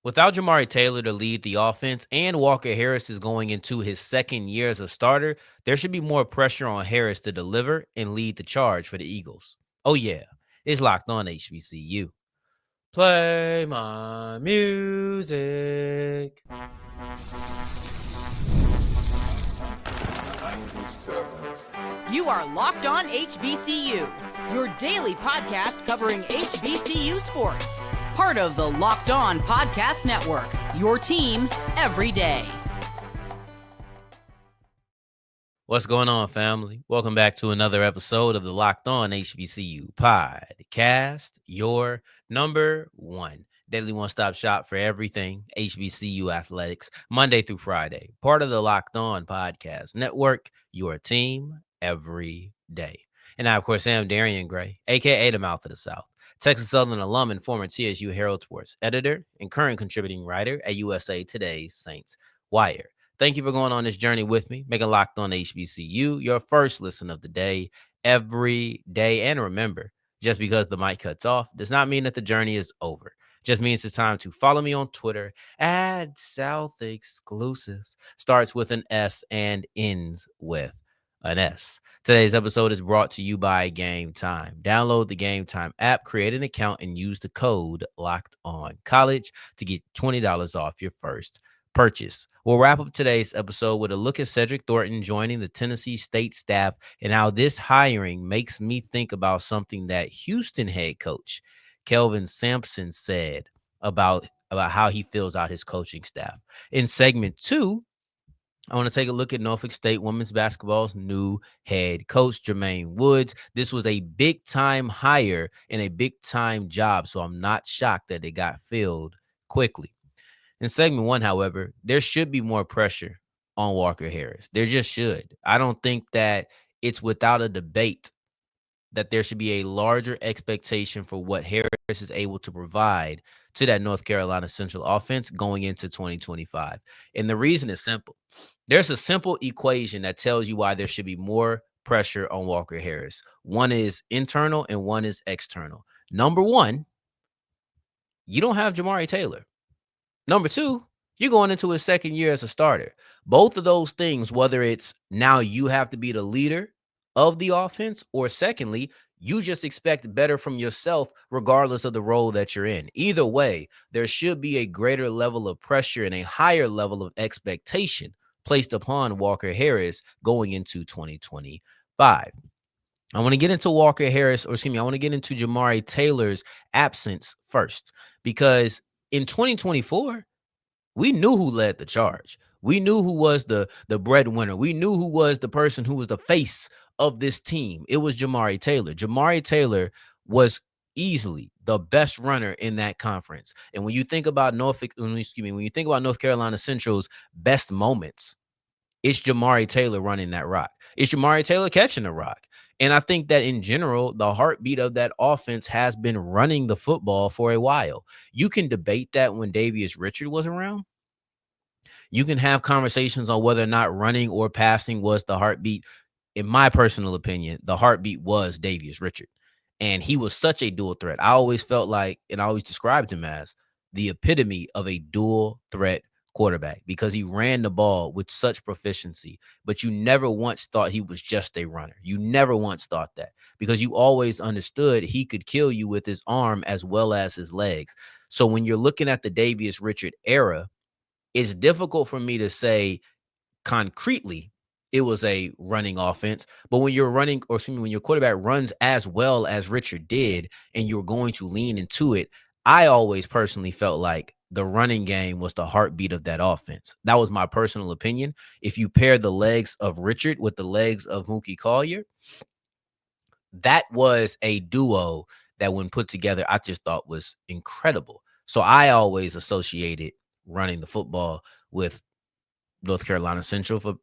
Without Jamari Taylor to lead the offense and Walker Harris is going into his second year as a starter, there should be more pressure on Harris to deliver and lead the charge for the Eagles. Oh, yeah, it's Locked On HBCU. Play my music. You are Locked On HBCU, your daily podcast covering HBCU sports. Part of the Locked On Podcast Network, your team every day. What's going on, family? Welcome back to another episode of the Locked On HBCU podcast, your number one daily one-stop shop for everything HBCU athletics, Monday through Friday. Part of the Locked On Podcast Network, your team every day. And I, of course, am Darian Gray, a.k.a. the Mouth of the South, Texas Southern alum and former TSU Herald Sports editor and current contributing writer at USA Today's Saints Wire. Thank you for going on this journey with me, making Locked On HBCU your first listen of the day, every day. And remember, just because the mic cuts off does not mean that the journey is over. Just means it's time to follow me on Twitter at South Exclusives. Starts with an S and ends with an S. Today's episode is brought to you by Game Time. Download the Game Time app, create an account, and use the code Locked On College to get $20 off your first purchase. We'll wrap up today's episode with a look at Cedric Thornton joining the Tennessee State staff and how this hiring makes me think about something that Houston head coach Kelvin Sampson said about how he fills out his coaching staff. In segment 2, I want to take a look at Norfolk State women's basketball's new head coach, Jermaine Woods. This was a big-time hire and a big-time job, so I'm not shocked that it got filled quickly. In segment 1, however, there should be more pressure on Walker Harris. There just should. I don't think that it's without a debate that there should be a larger expectation for what Harris is able to provide to that North Carolina Central offense going into 2025. And the reason is simple. There's a simple equation that tells you why there should be more pressure on Walker Harris. One is internal and one is external. Number one, you don't have Jamari Taylor. Number two, you're going into his second year as a starter. Both of those things, whether it's now you have to be the leader of the offense, or secondly, you just expect better from yourself regardless of the role that you're in. Either way, there should be a greater level of pressure and a higher level of expectation placed upon Walker Harris going into 2025. I want to get into Walker Harris, or excuse me, I want to get into Jamari Taylor's absence first, because in 2024, we knew who led the charge. We knew who was the breadwinner. We knew who was the person who was the face of this team. It was Jamari Taylor. Jamari Taylor was easily the best runner in that conference. And when you think about when you think about North Carolina Central's best moments, it's Jamari Taylor running that rock. It's Jamari Taylor catching the rock. And I think that in general, the heartbeat of that offense has been running the football for a while. You can debate that when Davius Richard was around. You can have conversations on whether or not running or passing was the heartbeat. In my personal opinion, the heartbeat was Davius Richard. And he was such a dual threat. I always felt like, and I always described him as the epitome of a dual threat quarterback, because he ran the ball with such proficiency, but you never once thought he was just a runner. You never once thought that, because you always understood he could kill you with his arm as well as his legs. So when you're looking at the Davius Richard era, it's difficult for me to say concretely it was a running offense, but when you're running, or excuse me, when your quarterback runs as well as Richard did, and you're going to lean into it, I always personally felt like the running game was the heartbeat of that offense. That was my personal opinion. If you pair the legs of Richard with the legs of Mookie Collier, that was a duo that when put together, I just thought was incredible. So I always associated running the football with North Carolina Central for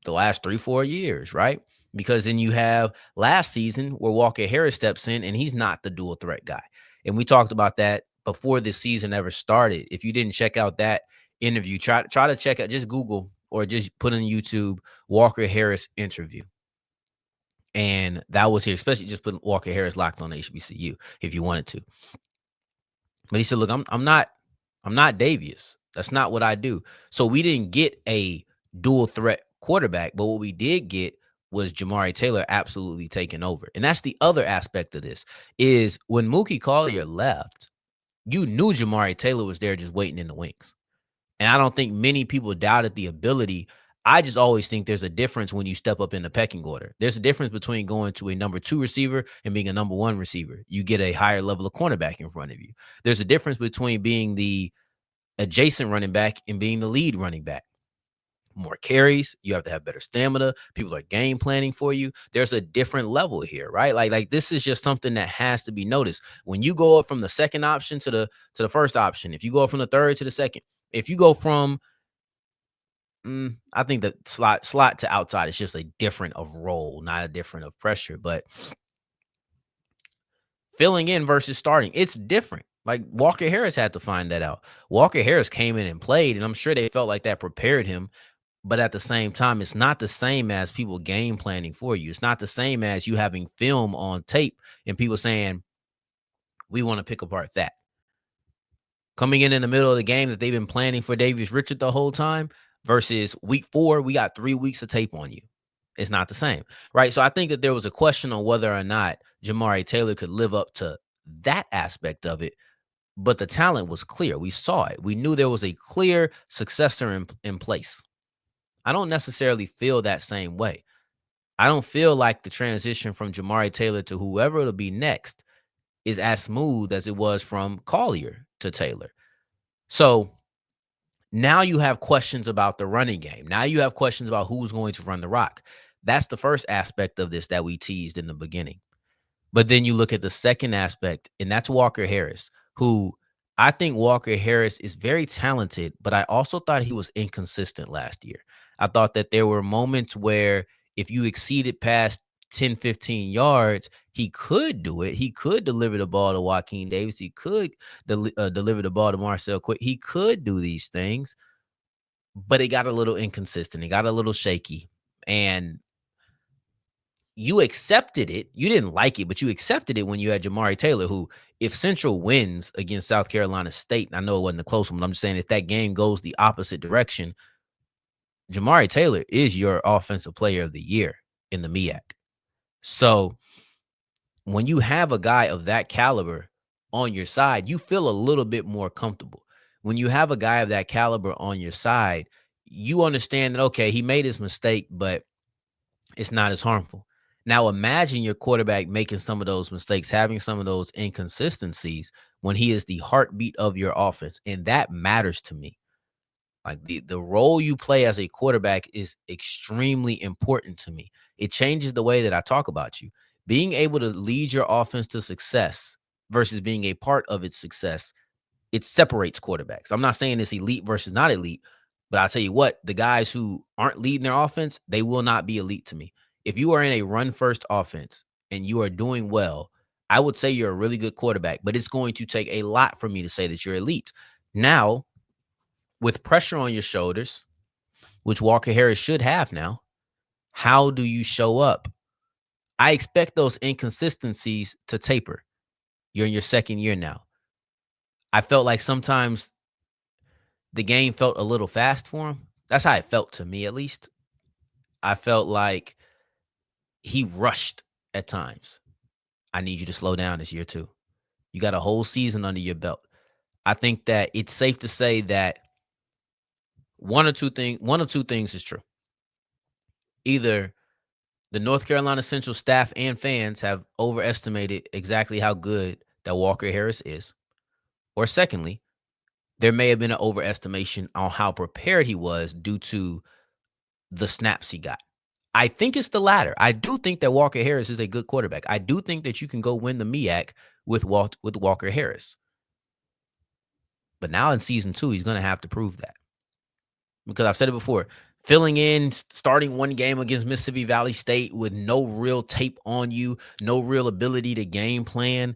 the last 3-4 years, right? Because then you have last season where Walker Harris steps in and he's not the dual threat guy. And we talked about that before this season ever started. If you didn't check out that interview, try to check out, just Google or just put in YouTube Walker Harris interview. And that was here, especially just put Walker Harris Locked On HBCU if you wanted to. But he said, look, I'm not I'm not Davius. That's not what I do. So we didn't get a dual threat quarterback, but what we did get was Jamari Taylor absolutely taking over. And that's the other aspect of this is when Mookie Collier left, you knew Jamari Taylor was there just waiting in the wings. And I don't think many people doubted the ability. I just always think there's a difference when you step up in the pecking order. There's a difference between going to a number 2 receiver and being a number 1 receiver. You get a higher level of cornerback in front of you. There's a difference between being the adjacent running back and being the lead running back. More carries, you have to have better stamina. People are game planning for you. There's a different level here, right? Like this is just something that has to be noticed. When you go up from the second option to the first option, if you go up from the third to the second, if you go from I think the slot to outside is just a different of role, not a different of pressure, but filling in versus starting, it's different. Like Walker Harris had to find that out. Walker Harris came in and played, and I'm sure they felt like that prepared him. But at the same time, it's not the same as people game planning for you. It's not the same as you having film on tape and people saying, we want to pick apart that. Coming in the middle of the game that they've been planning for Davius Richard the whole time versus week 4, we got 3 weeks of tape on you. It's not the same, right? So I think that there was a question on whether or not Jamari Taylor could live up to that aspect of it, but the talent was clear. We saw it. We knew there was a clear successor in place. I don't necessarily feel that same way. I don't feel like the transition from Jamari Taylor to whoever it'll be next is as smooth as it was from Collier to Taylor. So now you have questions about the running game. Now you have questions about who's going to run the rock. That's the first aspect of this that we teased in the beginning. But then you look at the second aspect, and that's Walker Harris, who I think Walker Harris is very talented, but I also thought he was inconsistent last year. I thought that there were moments where if you exceeded past 10, 15 yards, he could do it. He could deliver the ball to Joaquin Davis. He could deliver the ball to Marcel Quick. He could do these things, but it got a little inconsistent. It got a little shaky. And you accepted it. You didn't like it, but you accepted it when you had Jamari Taylor, who, if Central wins against South Carolina State, I know it wasn't a close one, but I'm just saying if that game goes the opposite direction, Jamari Taylor is your offensive player of the year in the MEAC. So when you have a guy of that caliber on your side, you feel a little bit more comfortable. When you have a guy of that caliber on your side, you understand that, okay, he made his mistake, but it's not as harmful. Now imagine your quarterback making some of those mistakes, having some of those inconsistencies when he is the heartbeat of your offense. And that matters to me. Like the role you play as a quarterback is extremely important to me. It changes the way that I talk about you. Being able to lead your offense to success versus being a part of its success, it separates quarterbacks. I'm not saying it's elite versus not elite, but I'll tell you what, the guys who aren't leading their offense, they will not be elite to me. If you are in a run-first offense and you are doing well, I would say you're a really good quarterback, but it's going to take a lot for me to say that you're elite. Now, with pressure on your shoulders, which Walker Harris should have now, how do you show up? I expect those inconsistencies to taper. You're in your second year now. I felt like sometimes the game felt a little fast for him. That's how it felt to me, at least. I felt like he rushed at times. I need you to slow down this year too. You got a whole season under your belt. I think that it's safe to say that one of two things is true. Either the North Carolina Central staff and fans have overestimated exactly how good that Walker Harris is. Or secondly, there may have been an overestimation on how prepared he was due to the snaps he got. I think it's the latter. I do think that Walker Harris is a good quarterback. I do think that you can go win the MEAC with Walker Harris. But now in season 2, he's going to have to prove that. Because I've said it before, filling in, starting one game against Mississippi Valley State with no real tape on you, no real ability to game plan,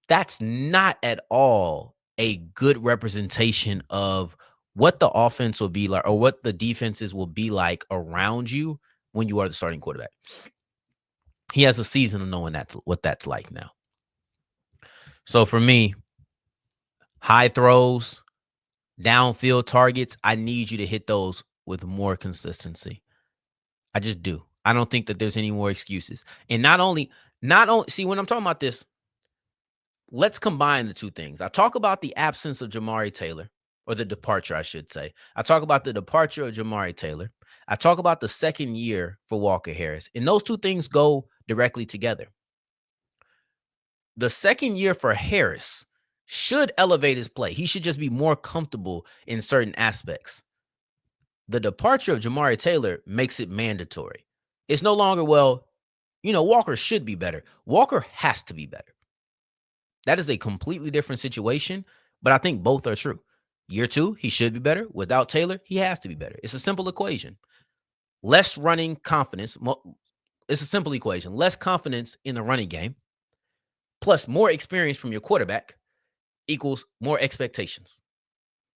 that's not at all a good representation of what the offense will be like or what the defenses will be like around you when you are the starting quarterback. He has a season of knowing what that's like now. So for me, high throws, downfield targets, I need you to hit those with more consistency. I just do. I don't think that there's any more excuses. And not only see when I'm talking about this, let's combine the two things. I talk about the absence of Jamari Taylor, or the departure, I should say. I talk about the departure of Jamari Taylor. I talk about the second year for Walker Harris. And those two things go directly together. The second year for Harris should elevate his play. He should just be more comfortable in certain aspects. The departure of Jamari Taylor makes it mandatory. It's no longer, well, Walker should be better. Walker has to be better. That is a completely different situation, but I think both are true. Year 2, he should be better. Without Taylor, he has to be better. It's a simple equation. Less running confidence. It's a simple equation. Less confidence in the running game plus more experience from your quarterback equals more expectations.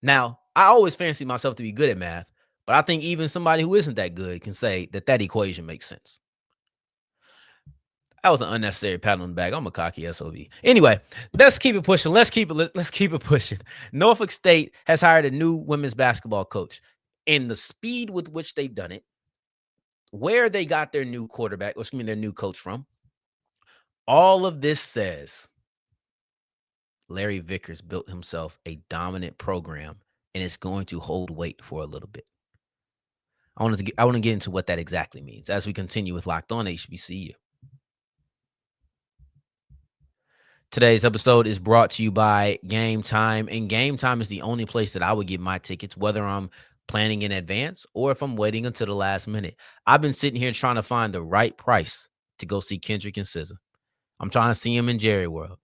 Now, I always fancy myself to be good at math, but I think even somebody who isn't that good can say that equation makes sense. That was an unnecessary pat on the back. I'm a cocky SOB. Anyway, let's keep it pushing. Let's keep it pushing. Norfolk State has hired a new women's basketball coach. And the speed with which they've done it, where they got their new quarterback, their new coach from, all of this says Larry Vickers built himself a dominant program, and it's going to hold weight for a little bit. I want to get into what that exactly means as we continue with Locked On HBCU. Today's episode is brought to you by Game Time, and Game Time is the only place that I would get my tickets, whether I'm planning in advance or if I'm waiting until the last minute. I've been sitting here trying to find the right price to go see Kendrick and SZA. I'm trying to see him in Jerry World.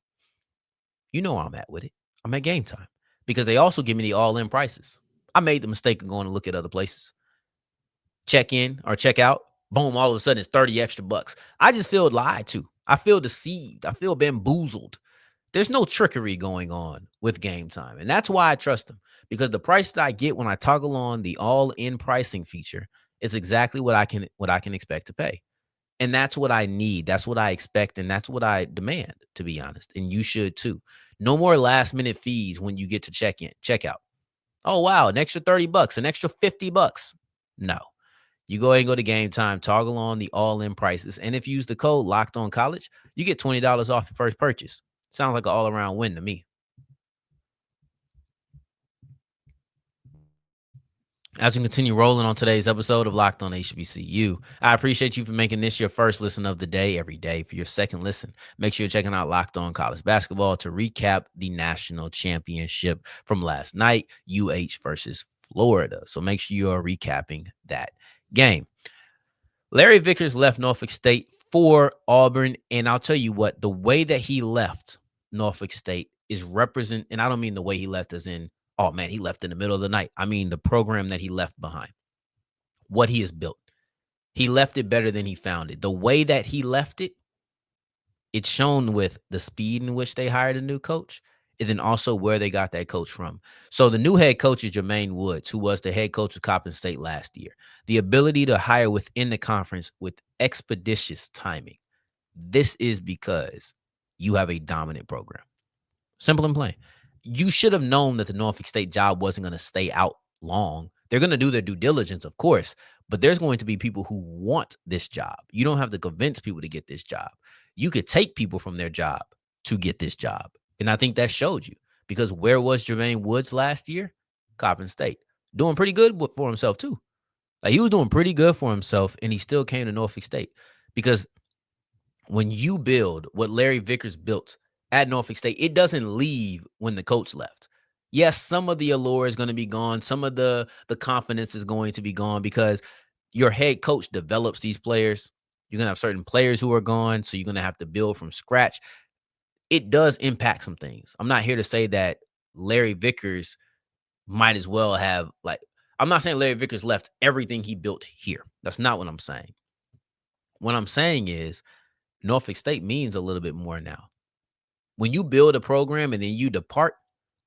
You know where I'm at with it. I'm at Game Time because they also give me the all-in prices. I made the mistake of going to look at other places. Check in or check out, boom, all of a sudden it's 30 extra bucks. I just feel lied to. I feel deceived. I feel bamboozled. There's no trickery going on with Game Time. And that's why I trust them, because the price that I get when I toggle on the all-in pricing feature is exactly what I can expect to pay. And that's what I need. That's what I expect. And that's what I demand, to be honest. And you should too. No more last minute fees when you get to check out. Oh, wow. An extra 30 bucks, an extra 50 bucks. No. You go ahead and go to Game Time, toggle on the all-in prices. And if you use the code Locked On College, you get $20 off your first purchase. Sounds like an all-around win to me. As we continue rolling on today's episode of Locked On HBCU, I appreciate you for making this your first listen of the day every day. For your second listen, make sure you're checking out Locked On College Basketball to recap the national championship from last night, UH versus Florida. So make sure you are recapping that game. Larry Vickers left Norfolk State for Auburn, and I'll tell you what, the way that he left Norfolk State is and I don't mean the way he left as in, oh man, he left in the middle of the night. I mean the program that he left behind, what he has built. He left it better than he found it. The way that he left it, it's shown with the speed in which they hired a new coach, and then also where they got that coach from. So the new head coach is Jermaine Woods, who was the head coach of Coppin State last year. The ability to hire within the conference with expeditious timing. This is because you have a dominant program. Simple and plain. You should have known that the Norfolk State job wasn't going to stay out long. They're going to do their due diligence, of course, but there's going to be people who want this job. You don't have to convince people to get this job. You could take people from their job to get this job. And I think that showed you, because where was Jermaine Woods last year? Coppin State. Doing pretty good for himself too. Like, he was doing pretty good for himself, and he still came to Norfolk State. Because when you build what Larry Vickers built at Norfolk State, it doesn't leave when the coach left. Yes, some of the allure is going to be gone. Some of the confidence is going to be gone because your head coach develops these players. You're going to have certain players who are gone, so you're going to have to build from scratch. It does impact some things. I'm not here to say that Larry Vickers might as well have, I'm not saying Larry Vickers left everything he built here. That's not what I'm saying. What I'm saying is Norfolk State means a little bit more now. When you build a program and then you depart,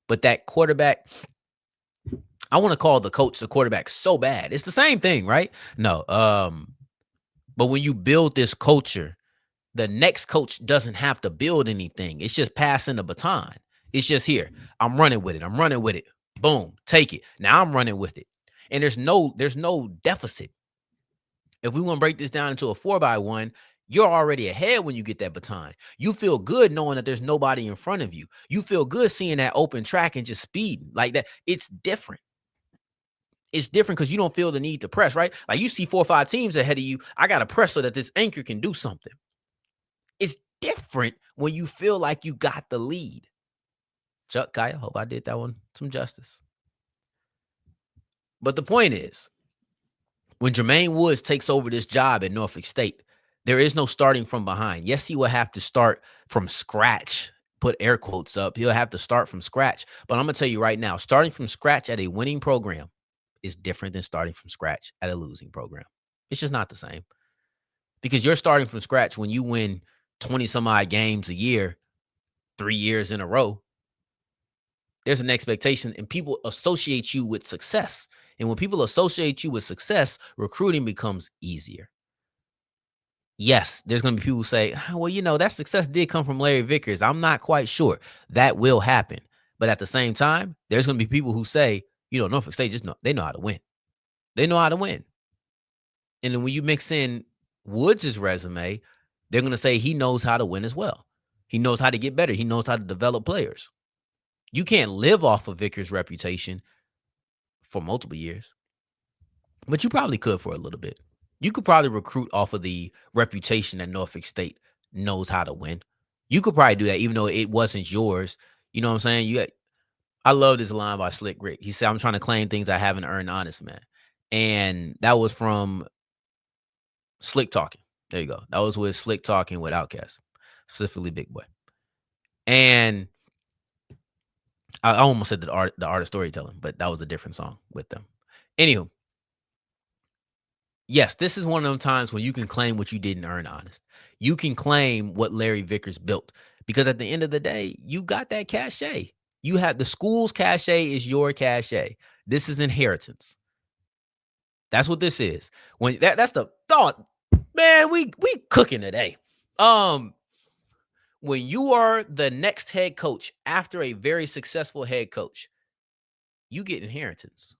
but that quarterback, I want to call the coach the quarterback so bad. It's the same thing, right? No. But when you build this culture, the next coach doesn't have to build anything. It's just passing the baton. It's just here. I'm running with it. I'm running with it. Boom, take it. Now I'm running with it. And there's no deficit. If we want to break this down into a 4x1, you're already ahead when you get that baton. You feel good knowing that there's nobody in front of you. You feel good seeing that open track and just speeding like that. It's different. It's different because you don't feel the need to press, right? Like you see 4 or 5 teams ahead of you. I got to press so that this anchor can do something. It's different when you feel like you got the lead. Chuck, Kaya, hope I did that one some justice. But the point is, when Jermaine Woods takes over this job at Norfolk State, there is no starting from behind. Yes, he will have to start from scratch. Put air quotes up. He'll have to start from scratch. But I'm going to tell you right now, starting from scratch at a winning program is different than starting from scratch at a losing program. It's just not the same. Because you're starting from scratch when you win 20 some odd games a year, 3 years in a row. There's an expectation and people associate you with success. And when people associate you with success, recruiting becomes easier. Yes, there's going to be people who say, well, that success did come from Larry Vickers. I'm not quite sure. That will happen. But at the same time, there's going to be people who say, Norfolk State they know how to win. They know how to win. And then when you mix in Woods' resume, they're going to say he knows how to win as well. He knows how to get better. He knows how to develop players. You can't live off of Vickers' reputation for multiple years, but you probably could for a little bit. You could probably recruit off of the reputation that Norfolk State knows how to win. You could probably do that, even though it wasn't yours. You know what I'm saying? I love this line by Slick Rick. He said, "I'm trying to claim things I haven't earned, honest man." And that was from Slick Talking. There you go. That was with Slick Talking with Outkast, specifically Big Boy. And I almost said the art of storytelling, but that was a different song with them. Anywho, yes, this is one of them times when you can claim what you didn't earn, honest. You can claim what Larry Vickers built because at the end of the day, you got that cachet. You have the school's cachet is your cachet. This is inheritance. That's what this is. When that's the thought, man. We cooking today. When you are the next head coach after a very successful head coach, you get inheritance.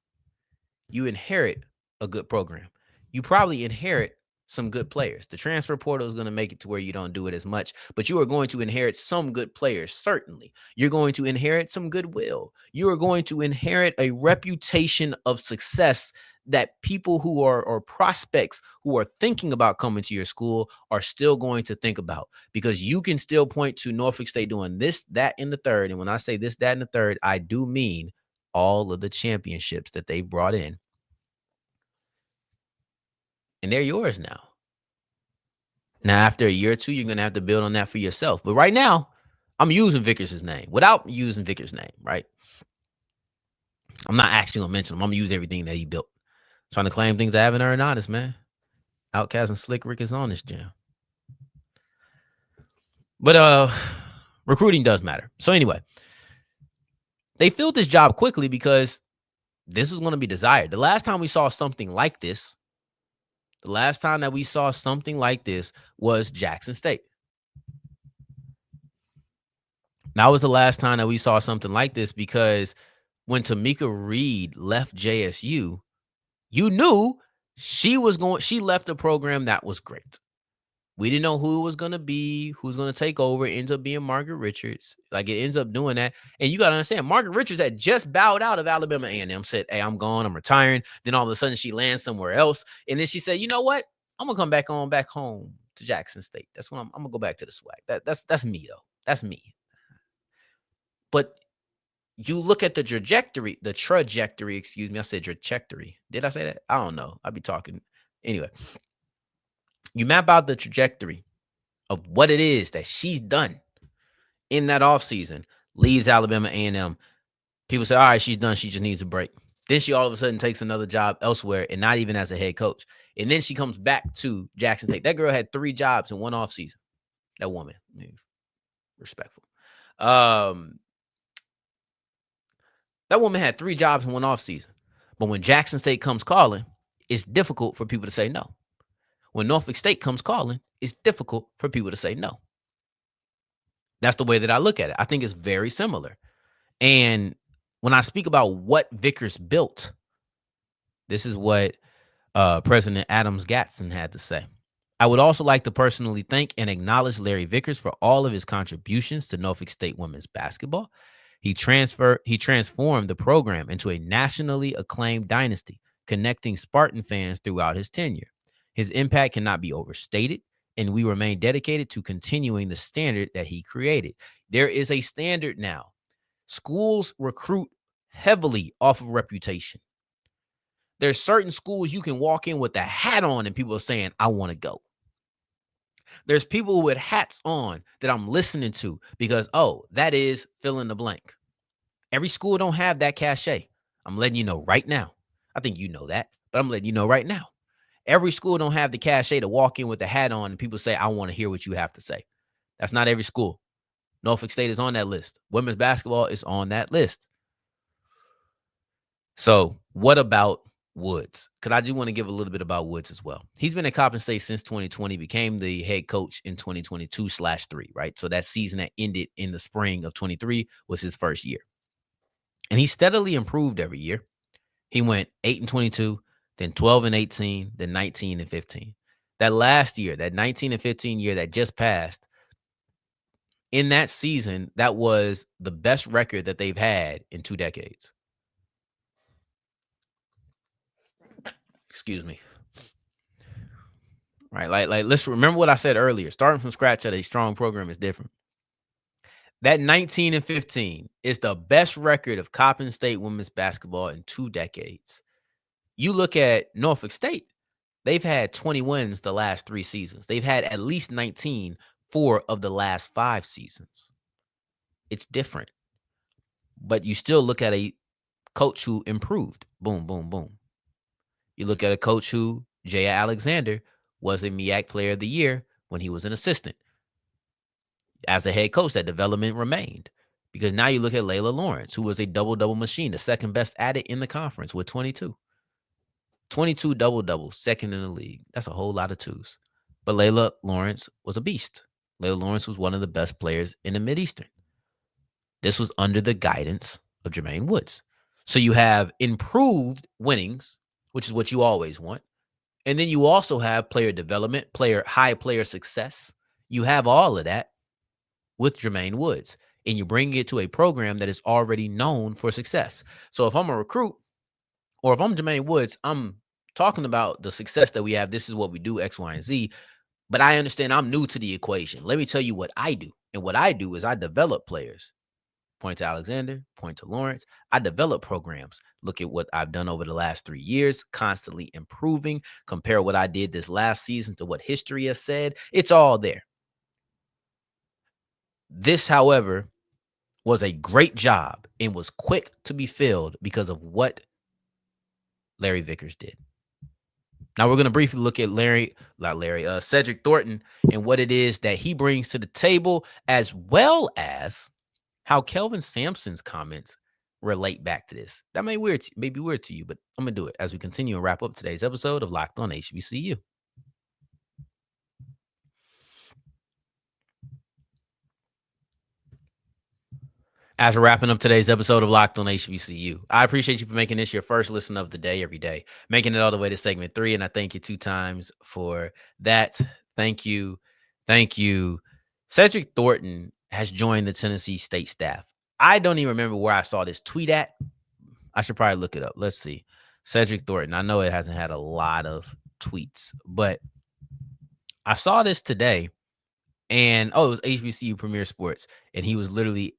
You inherit a good program. You probably inherit some good players. The transfer portal is going to make it to where you don't do it as much, but you are going to inherit some good players, certainly. You're going to inherit some goodwill. You are going to inherit a reputation of success that people who are or prospects who are thinking about coming to your school are still going to think about, because you can still point to Norfolk State doing this, that, and the third. And when I say this, that, and the third, I do mean all of the championships that they brought in. And they're yours now. Now, after a year or two, you're going to have to build on that for yourself. But right now, I'm using Vickers' name without using Vickers' name, right? I'm not actually going to mention him. I'm going to use everything that he built. Trying to claim things I haven't earned, honest, man. Outkast and Slick Rick is on this jam. But recruiting does matter. So anyway, they filled this job quickly because this was going to be desired. The last time we saw something like this, was Jackson State. That was the last time that we saw something like this because when Tamika Reed left JSU, you knew she left a program that was great. We didn't know who it was going to be, who's going to take over. It ends up being Margaret Richards. Like, it ends up doing that. And you got to understand, Margaret Richards had just bowed out of Alabama A&M, said, hey, I'm gone, I'm retiring. Then all of a sudden she lands somewhere else. And then she said, you know what? I'm going to come back home to Jackson State. That's when I'm going to go back to the swag. That's me, though. That's me. But you look at the trajectory, excuse me. I said trajectory. Did I say that? I don't know. I'll be talking. Anyway. You map out the trajectory of what it is that she's done in that offseason, leaves Alabama A&M. People say, all right, she's done. She just needs a break. Then she all of a sudden takes another job elsewhere and not even as a head coach. And then she comes back to Jackson State. That girl had 3 jobs in one offseason. That woman. Respectful. That woman had 3 jobs in one offseason. But when Jackson State comes calling, it's difficult for people to say no. When Norfolk State comes calling, it's difficult for people to say no. That's the way that I look at it. I think it's very similar. And when I speak about what Vickers built, this is what President Adams Gatson had to say. I would also like to personally thank and acknowledge Larry Vickers for all of his contributions to Norfolk State women's basketball. He transformed the program into a nationally acclaimed dynasty, connecting Spartan fans throughout his tenure. His impact cannot be overstated, and we remain dedicated to continuing the standard that he created. There is a standard now. Schools recruit heavily off of reputation. There's certain schools you can walk in with a hat on and people are saying, I want to go. There's people with hats on that I'm listening to because, oh, that is fill in the blank. Every school don't have that cachet. I'm letting you know right now. I think you know that, but I'm letting you know right now. Every school don't have the cachet to walk in with a hat on and people say, I want to hear what you have to say. That's not every school. Norfolk State is on that list. Women's basketball is on that list. So what about Woods? Because I do want to give a little bit about Woods as well. He's been at Coppin State since 2020, became the head coach in 2022/3, right? So that season that ended in the spring of 23 was his first year. And he steadily improved every year. He went 8-22, then 12-18, then 19-15. That last year, that 19-15 year that just passed, in that season, that was the best record that they've had in 2 decades. Excuse me. Right. Like let's remember what I said earlier. Starting from scratch at a strong program is different. That 19-15 is the best record of Coppin State women's basketball in 2 decades. You look at Norfolk State, they've had 20 wins the last 3 seasons. They've had at least 19 4 of the last 5 seasons. It's different. But you still look at a coach who improved. Boom, boom, boom. You look at a coach who, Jay Alexander, was a MEAC Player of the Year when he was an assistant. As a head coach, that development remained. Because now you look at Layla Lawrence, who was a double-double machine, the second best at it in the conference with 22. 22 double-doubles, second in the league. That's a whole lot of twos. But Layla Lawrence was a beast. Layla Lawrence was one of the best players in the Mideastern. This was under the guidance of Jermaine Woods. So you have improved winnings, which is what you always want. And then you also have player development, high player success. You have all of that with Jermaine Woods. And you bring it to a program that is already known for success. So if I'm a recruit or if I'm Jermaine Woods, I'm talking about the success that we have. This is what we do, X, Y, and Z. But I understand I'm new to the equation. Let me tell you what I do. And what I do is I develop players. Point to Alexander, point to Lawrence. I develop programs. Look at what I've done over the last 3 years, constantly improving. Compare what I did this last season to what history has said. It's all there. This, however, was a great job and was quick to be filled because of what Larry Vickers did. Now we're going to briefly look at Cedric Thornton and what it is that he brings to the table, as well as how Kelvin Sampson's comments relate back to this. That may be weird to you, but I'm going to do it as we continue and wrap up today's episode of Locked On HBCU. As we're wrapping up today's episode of Locked On HBCU, I appreciate you for making this your first listen of the day every day, making it all the way to segment 3, and I thank you 2 times for that. Thank you. Thank you. Cedric Thornton has joined the Tennessee State staff. I don't even remember where I saw this tweet at. I should probably look it up. Let's see. Cedric Thornton. I know it hasn't had a lot of tweets, but I saw this today, and it was HBCU Premier Sports, and he was literally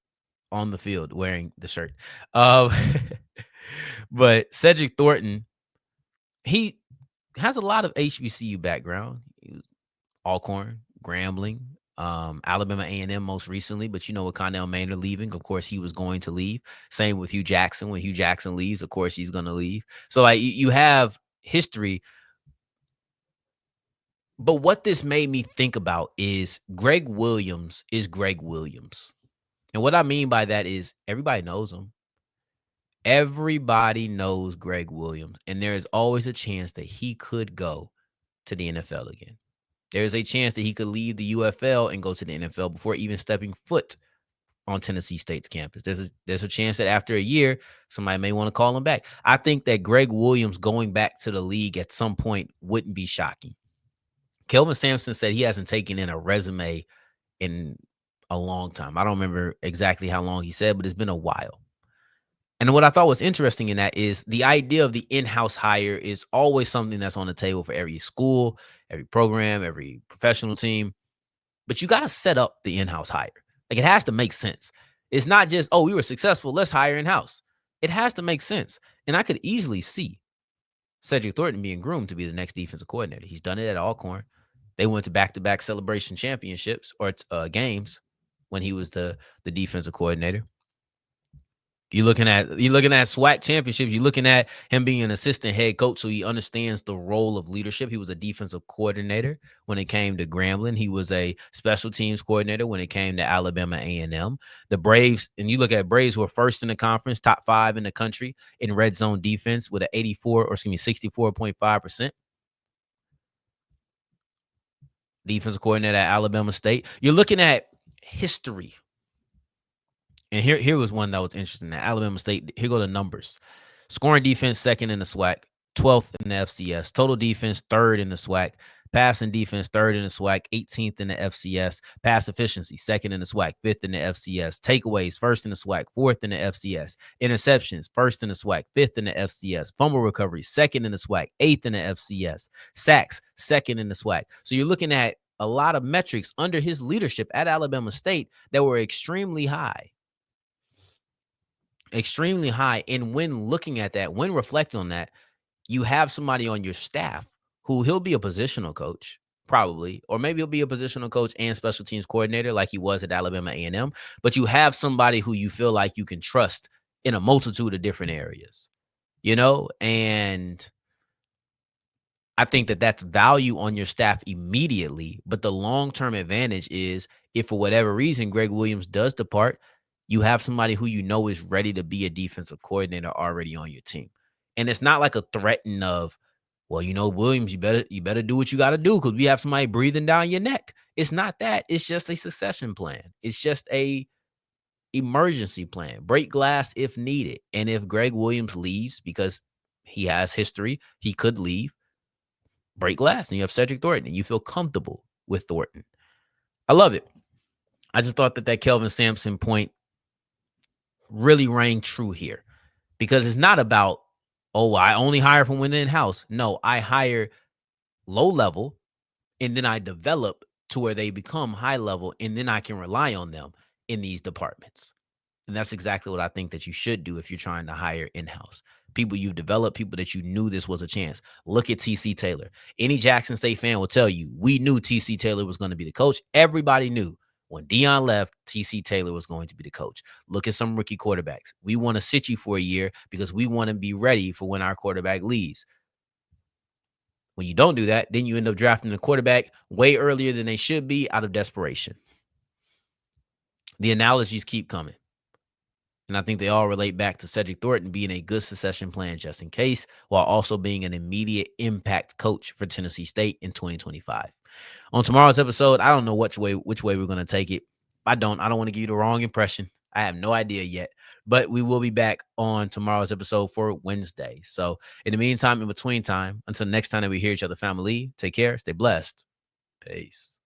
on the field wearing the shirt. But Cedric Thornton, he has a lot of HBCU background. He was Alcorn, Grambling, Alabama A&M most recently, but you know, with Connell Maynard leaving, of course, he was going to leave. Same with Hugh Jackson. When Hugh Jackson leaves, of course, he's going to leave. So like you have history. But what this made me think about is Greg Williams is Greg Williams. And what I mean by that is everybody knows him. Everybody knows Greg Williams. And there is always a chance that he could go to the NFL again. There's a chance that he could leave the UFL and go to the NFL before even stepping foot on Tennessee State's campus. There's a chance that after a year, somebody may want to call him back. I think that Greg Williams going back to the league at some point wouldn't be shocking. Kelvin Sampson said he hasn't taken in a resume in a long time. I don't remember exactly how long he said, but it's been a while. And what I thought was interesting in that is the idea of the in-house hire is always something that's on the table for every school, every program, every professional team. But you got to set up the in-house hire. Like, it has to make sense. It's not just, oh, we were successful, let's hire in-house. It has to make sense. And I could easily see Cedric Thornton being groomed to be the next defensive coordinator. He's done it at Alcorn. They went to back-to-back celebration championships or games when he was the defensive coordinator. You're looking at SWAC championships. You're looking at him being an assistant head coach, so he understands the role of leadership. He was a defensive coordinator when it came to Grambling. He was a special teams coordinator when it came to Alabama A&M. The Braves, and you look at Braves, who are first in the conference, top 5 in the country in red zone defense with an 64.5% defensive coordinator at Alabama State. You're looking at history. And here was one that was interesting. At Alabama State, here go the numbers. Scoring defense, second in the SWAC, 12th in the FCS. Total defense, third in the SWAC. Passing defense, third in the SWAC, 18th in the FCS. Pass efficiency, second in the SWAC, fifth in the FCS. Takeaways, first in the SWAC, fourth in the FCS. Interceptions, first in the SWAC, fifth in the FCS. Fumble recovery, second in the SWAC, eighth in the FCS. Sacks, second in the SWAC. So you're looking at a lot of metrics under his leadership at Alabama State that were extremely high. And when looking at that, when reflecting on that, you have somebody on your staff who he'll be a positional coach, probably, or maybe he'll be a positional coach and special teams coordinator like he was at Alabama A&M. But you have somebody who you feel like you can trust in a multitude of different areas, and I think that that's value on your staff immediately. But the long-term advantage is if for whatever reason Greg Williams does depart, you have somebody who is ready to be a defensive coordinator already on your team. And it's not like a threaten of, well, Williams, you better do what you got to do because we have somebody breathing down your neck. It's not that. It's just a succession plan. It's just a emergency plan. Break glass if needed. And if Greg Williams leaves because he has history, he could leave. Break glass. And you have Cedric Thornton and you feel comfortable with Thornton. I love it. I just thought that Kelvin Sampson point really rang true here because it's not about, oh, I only hire from within house. No, I hire low level and then I develop to where they become high level and then I can rely on them in these departments. And that's exactly what I think that you should do if you're trying to hire in-house. People you've developed, people that you knew this was a chance. Look at TC Taylor. Any Jackson State fan will tell you, we knew TC Taylor was going to be the coach. Everybody knew. When Deion left, TC Taylor was going to be the coach. Look at some rookie quarterbacks. We want to sit you for a year because we want to be ready for when our quarterback leaves. When you don't do that, then you end up drafting the quarterback way earlier than they should be out of desperation. The analogies keep coming. And I think they all relate back to Cedric Thornton being a good succession plan just in case, while also being an immediate impact coach for Tennessee State in 2025. On tomorrow's episode, I don't know which way we're going to take it. I don't want to give you the wrong impression. I have no idea yet. But we will be back on tomorrow's episode for Wednesday. So in the meantime, in between time, until next time that we hear each other, family, take care, stay blessed. Peace.